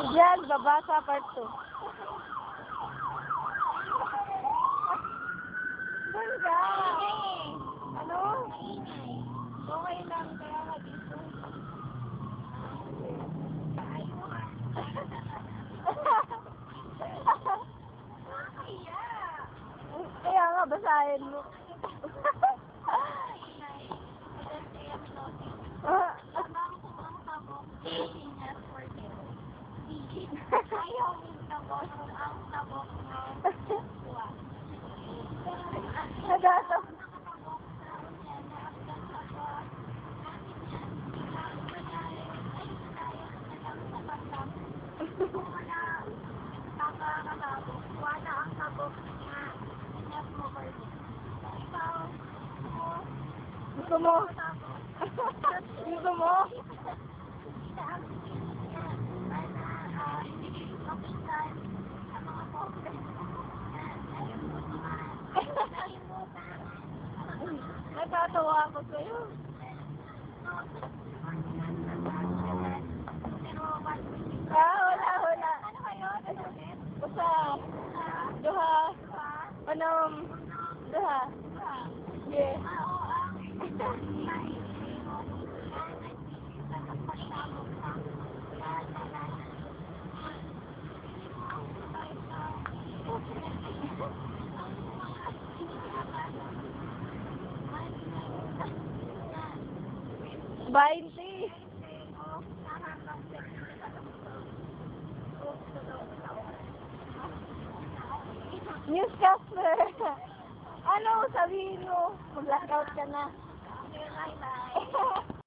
Yan, babasa part 2. Doon ka. Ano? Okay lang, kaya nga dito. Kaya nga, basahin mo. Ayaw yung tabok, ang tabok na buwan. Nagasa. Wala ang tabok niya. Enough mo ba rin? Ikaw, Gusto mo? Gusto mo? Natatawa ako sa'yo. Wala. ano kayo? Basta, duha. Duha. Yeah. Bainti. Newscaster. Ano, sabihin mo, mag-blackout ka na.